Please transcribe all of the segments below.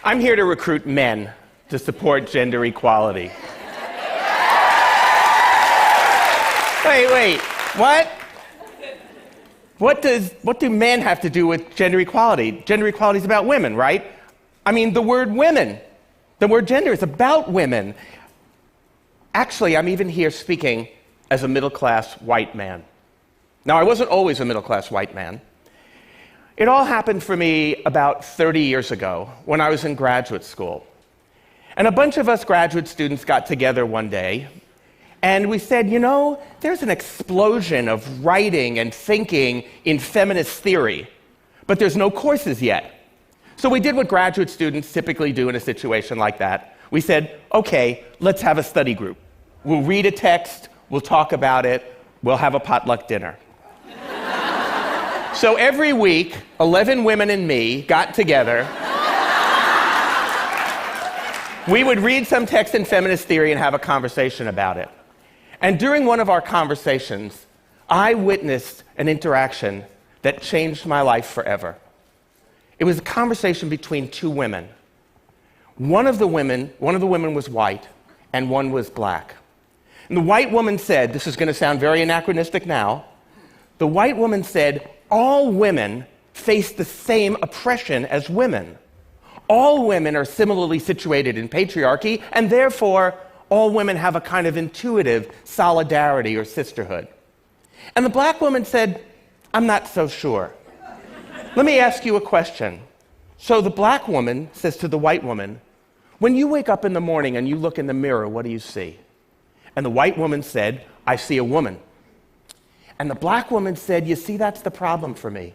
I'm here to recruit men to support gender equality. Wait, what? What do men have to do with gender equality? Gender equality is about women, right? I mean, the word women, the word gender is about women. Actually, I'm even here speaking as a middle-class white man. Now, I wasn't always a middle-class white man. It all happened for me about 30 years ago when I was in graduate school. And a bunch of us graduate students got together one day, and we said, you know, there's an explosion of writing and thinking in feminist theory, but there's no courses yet. So we did what graduate students typically do in a situation like that. We said, okay, let's have a study group. We'll read a text, we'll talk about it, we'll have a potluck dinner. So every week, 11 women and me got together. We would read some text in feminist theory and have a conversation about it. And during one of our conversations, I witnessed an interaction that changed my life forever. It was a conversation between two women. One of the women was white, and one was black. And the white woman said, this is going to sound very anachronistic now, the white woman said, all women face the same oppression as women. All women are similarly situated in patriarchy, and therefore, all women have a kind of intuitive solidarity or sisterhood. And the black woman said, I'm not so sure. Let me ask you a question. So the black woman says to the white woman, when you wake up in the morning and you look in the mirror, what do you see? And the white woman said, I see a woman. And the black woman said, you see, that's the problem for me.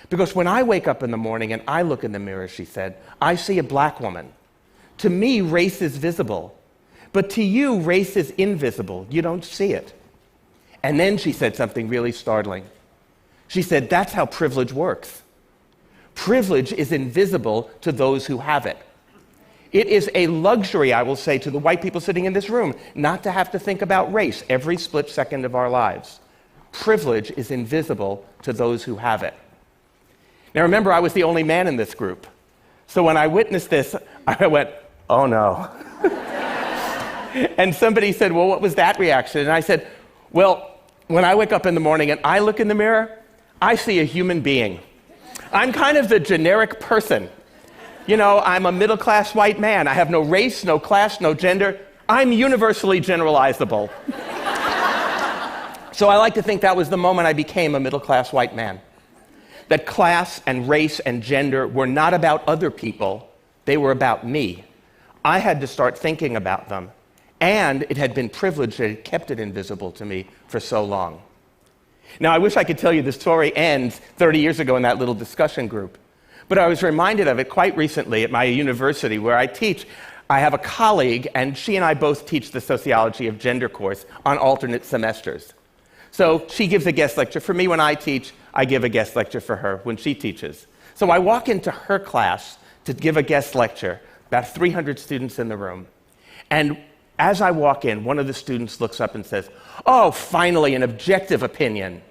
Because when I wake up in the morning and I look in the mirror, she said, I see a black woman. To me, race is visible. But to you, race is invisible. You don't see it. And then she said something really startling. She said, that's how privilege works. Privilege is invisible to those who have it. It is a luxury, I will say, to the white people sitting in this room, not to have to think about race every split second of our lives. Privilege is invisible to those who have it. Now remember, I was the only man in this group. So when I witnessed this, I went, oh no. And somebody said, well, what was that reaction? And I said, well, when I wake up in the morning and I look in the mirror, I see a human being. I'm kind of the generic person. You know, I'm a middle-class white man. I have no race, no class, no gender. I'm universally generalizable. So I like to think that was the moment I became a middle-class white man. That class and race and gender were not about other people, they were about me. I had to start thinking about them, and it had been privilege that had kept it invisible to me for so long. Now, I wish I could tell you the story ends 30 years ago in that little discussion group, but I was reminded of it quite recently at my university where I teach. I have a colleague, and she and I both teach the sociology of gender course on alternate semesters. So she gives a guest lecture for me when I teach, I give a guest lecture for her when she teaches. So I walk into her class to give a guest lecture, about 300 students in the room. And as I walk in, one of the students looks up and says, oh, finally, an objective opinion.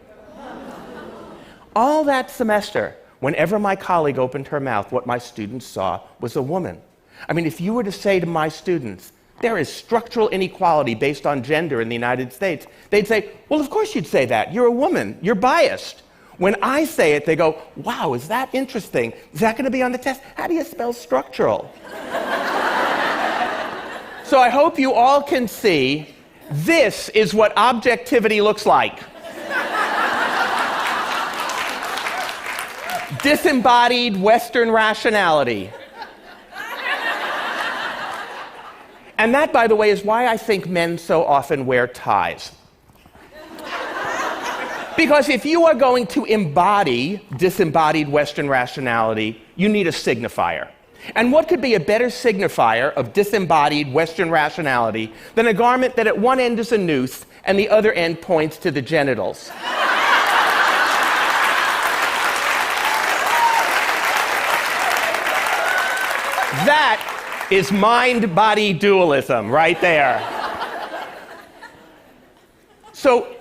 All that semester, whenever my colleague opened her mouth, what my students saw was a woman. I mean, if you were to say to my students, there is structural inequality based on gender in the United States, they'd say, well, of course you'd say that. You're a woman. You're biased. When I say it, they go, wow, is that interesting? Is that going to be on the test? How do you spell structural? So I hope you all can see this is what objectivity looks like. Disembodied Western rationality. And that, by the way, is why I think men so often wear ties. Because if you are going to embody disembodied Western rationality, you need a signifier. And what could be a better signifier of disembodied Western rationality than a garment that at one end is a noose and the other end points to the genitals? That is mind-body dualism right there. So,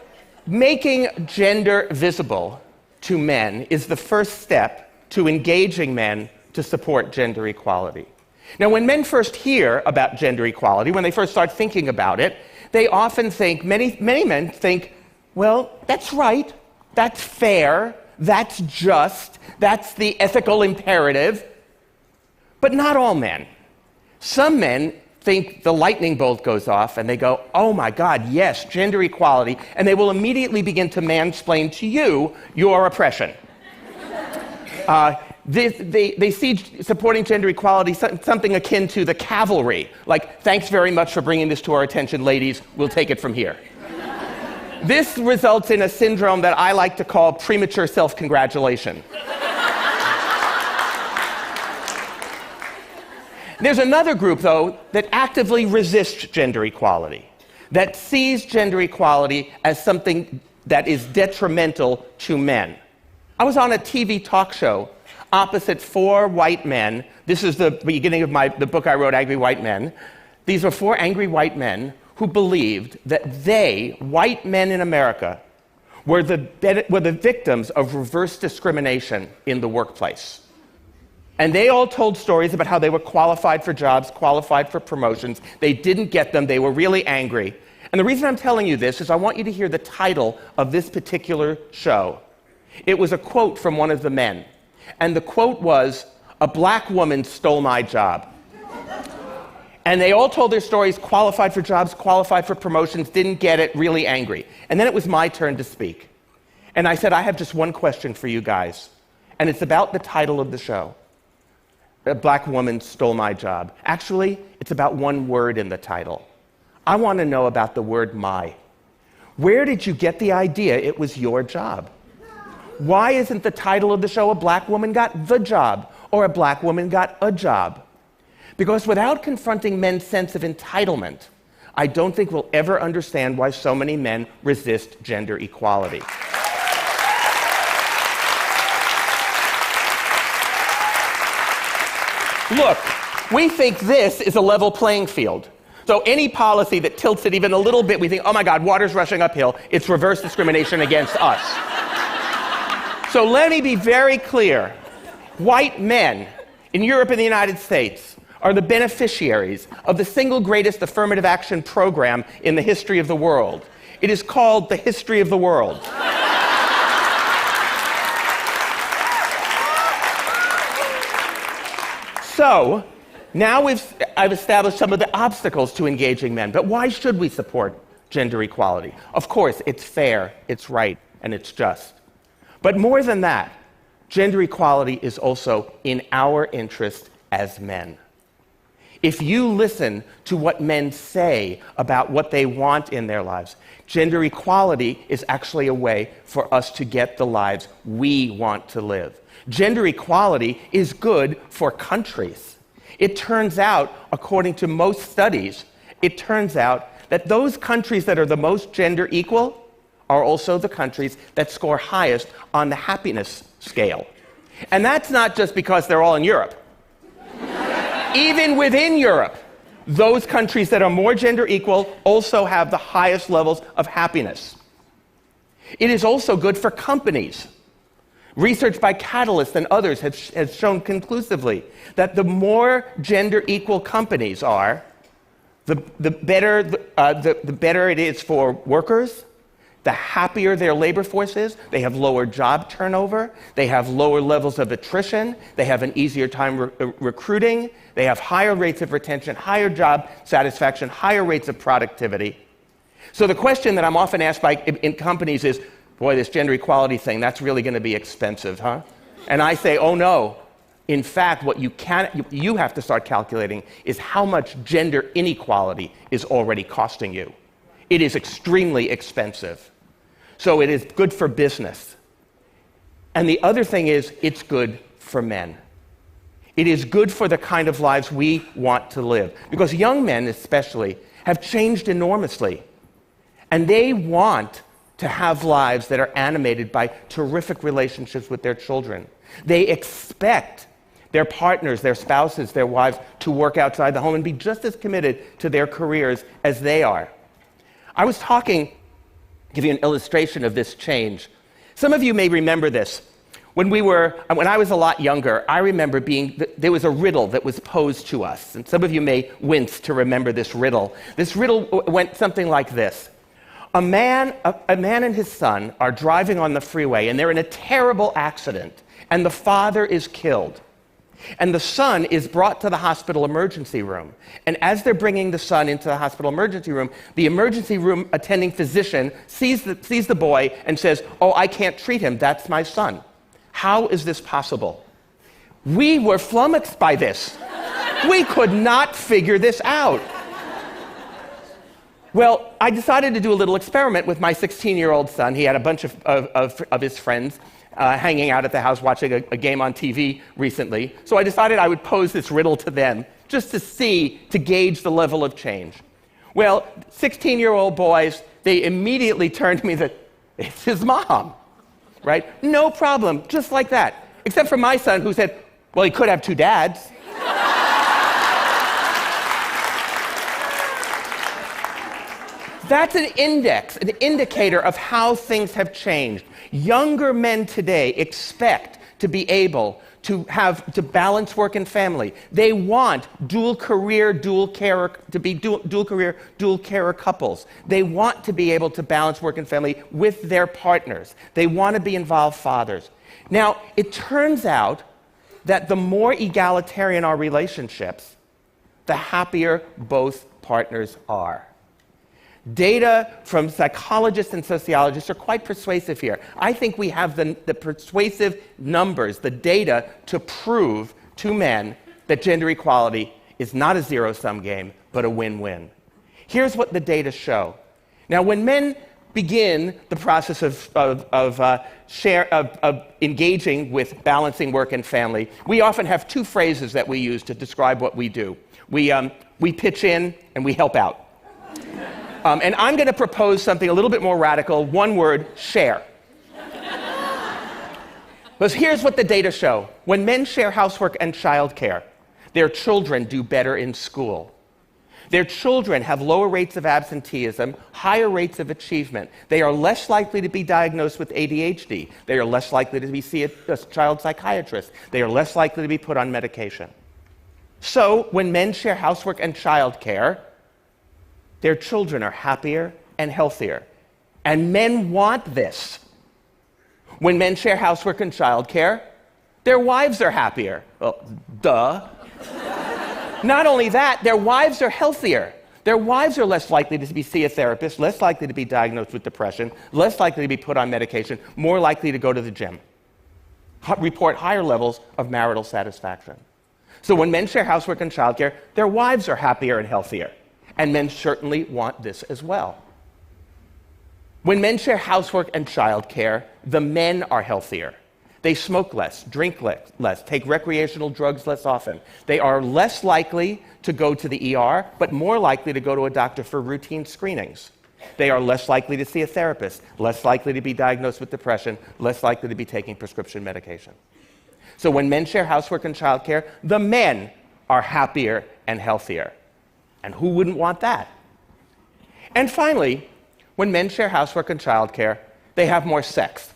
making gender visible to men is the first step to engaging men to support gender equality. Now, when men first hear about gender equality, when they first start thinking about it, they often think, many men think, well, that's right, that's fair, that's just, that's the ethical imperative. But not all men. Some men think the lightning bolt goes off and they go, oh my God, yes, gender equality, and they will immediately begin to mansplain to you your oppression. They see supporting gender equality something akin to the cavalry, like, thanks very much for bringing this to our attention, ladies, we'll take it from here. This results in a syndrome that I like to call premature self-congratulation. There's another group, though, that actively resists gender equality, that sees gender equality as something that is detrimental to men. I was on a TV talk show opposite 4 white men. This is the beginning of the book I wrote, Angry White Men. These were 4 angry white men who believed that they, white men in America, were the victims of reverse discrimination in the workplace. And they all told stories about how they were qualified for jobs, qualified for promotions. They didn't get them. They were really angry. And the reason I'm telling you this is I want you to hear the title of this particular show. It was a quote from one of the men. And the quote was, "A black woman stole my job." And they all told their stories, qualified for jobs, qualified for promotions, didn't get it, really angry. And then it was my turn to speak. And I said, I have just one question for you guys. And it's about the title of the show. A black woman stole my job. Actually, it's about one word in the title. I want to know about the word my. Where did you get the idea it was your job? Why isn't the title of the show A Black Woman Got the Job or A Black Woman Got a Job? Because without confronting men's sense of entitlement, I don't think we'll ever understand why so many men resist gender equality. Look, we think this is a level playing field. So any policy that tilts it even a little bit, we think, oh my God, water's rushing uphill. It's reverse discrimination against us. So let me be very clear. White men in Europe and the United States are the beneficiaries of the single greatest affirmative action program in the history of the world. It is called the history of the world. So, now I've established some of the obstacles to engaging men, but why should we support gender equality? Of course, it's fair, it's right, and it's just. But more than that, gender equality is also in our interest as men. If you listen to what men say about what they want in their lives, gender equality is actually a way for us to get the lives we want to live. Gender equality is good for countries. It turns out, according to most studies, it turns out that those countries that are the most gender equal are also the countries that score highest on the happiness scale. And that's not just because they're all in Europe. Even within Europe, those countries that are more gender equal also have the highest levels of happiness. It is also good for companies. Research by Catalyst and others has shown conclusively that the more gender equal companies are, the better it is for workers, the happier their labor force is. They have lower job turnover, they have lower levels of attrition, they have an easier time recruiting, they have higher rates of retention, higher job satisfaction, higher rates of productivity. So the question that I'm often asked in companies is, boy, this gender equality thing, that's really going to be expensive, huh? And I say, oh no. In fact, what you have to start calculating is how much gender inequality is already costing you. It is extremely expensive. So it is good for business. And the other thing is, it's good for men. It is good for the kind of lives we want to live. Because young men, especially, have changed enormously. And they want to have lives that are animated by terrific relationships with their children. They expect their partners, their spouses, their wives to work outside the home and be just as committed to their careers as they are. I was talking, give you an illustration of this change. Some of you may remember this. When I was a lot younger, I remember there was a riddle that was posed to us. And some of you may wince to remember this riddle. This riddle went something like this. A man and his son are driving on the freeway, and they're in a terrible accident, and the father is killed. And the son is brought to the hospital emergency room. And as they're bringing the son into the hospital emergency room attending physician sees the boy and says, "Oh, I can't treat him. That's my son." How is this possible? We were flummoxed by this. We could not figure this out. Well, I decided to do a little experiment with my 16-year-old son. He had a bunch of his friends hanging out at the house watching a game on TV recently. So I decided I would pose this riddle to them just to gauge the level of change. Well, 16-year-old boys, they immediately turned to me that it's his mom, right? No problem, just like that. Except for my son who said, well, he could have two dads. That's an indicator of how things have changed. Younger men today expect to be able to balance work and family. They want dual career couples. They want to be able to balance work and family with their partners. They want to be involved fathers. Now, it turns out that the more egalitarian our relationships, the happier both partners are. Data from psychologists and sociologists are quite persuasive here. I think we have the persuasive numbers, the data, to prove to men that gender equality is not a zero-sum game, but a win-win. Here's what the data show. Now, when men begin the process of engaging with balancing work and family, we often have two phrases that we use to describe what we do. We pitch in and we help out. And I'm going to propose something a little bit more radical. One word: share. Because here's what the data show. When men share housework and childcare, their children do better in school. Their children have lower rates of absenteeism, higher rates of achievement. They are less likely to be diagnosed with ADHD. They are less likely to see a child psychiatrist. They are less likely to be put on medication. So when men share housework and childcare, their children are happier and healthier. And men want this. When men share housework and childcare, their wives are happier. Well, duh. Not only that, their wives are healthier. Their wives are less likely to see a therapist, less likely to be diagnosed with depression, less likely to be put on medication, more likely to go to the gym. Report higher levels of marital satisfaction. So when men share housework and childcare, their wives are happier and healthier. And men certainly want this as well. When men share housework and childcare, the men are healthier. They smoke less, drink less, take recreational drugs less often. They are less likely to go to the ER, but more likely to go to a doctor for routine screenings. They are less likely to see a therapist, less likely to be diagnosed with depression, less likely to be taking prescription medication. So when men share housework and childcare, the men are happier and healthier. And who wouldn't want that? And finally, when men share housework and childcare, they have more sex.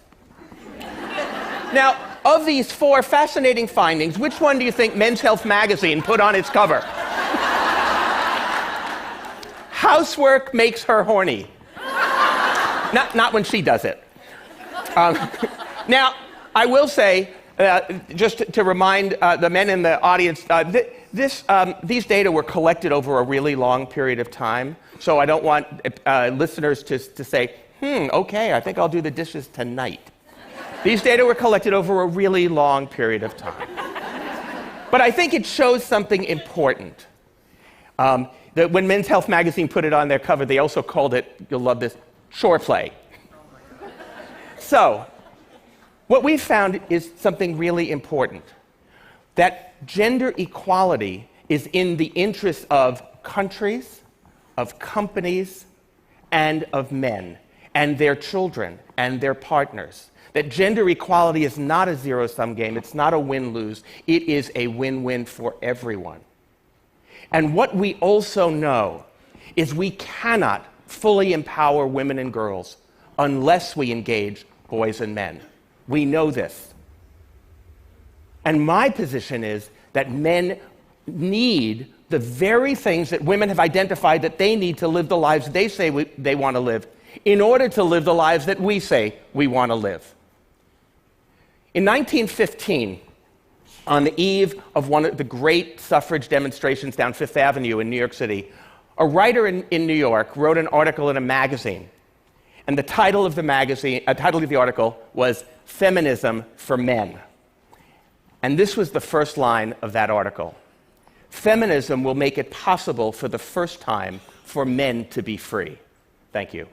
Now, of these four fascinating findings, which one do you think Men's Health magazine put on its cover? Housework makes her horny. Not when she does it. Now, I will say, just to remind the men in the audience, these data were collected over a really long period of time, so I don't want listeners to say, okay, I think I'll do the dishes tonight. These data were collected over a really long period of time. But I think it shows something important. That when Men's Health magazine put it on their cover, they also called it, you'll love this, shore play. So, what we found is something really important. That gender equality is in the interest of countries, of companies, and of men, and their children, and their partners. That gender equality is not a zero-sum game, it's not a win-lose, it is a win-win for everyone. And what we also know is we cannot fully empower women and girls unless we engage boys and men. We know this. And my position is that men need the very things that women have identified that they need to live the lives they say they want to live in order to live the lives that we say we want to live. In 1915, on the eve of one of the great suffrage demonstrations down Fifth Avenue in New York City, a writer in New York wrote an article in a magazine. And the title of the article was Feminism for Men. And this was the first line of that article. Feminism will make it possible for the first time for men to be free. Thank you.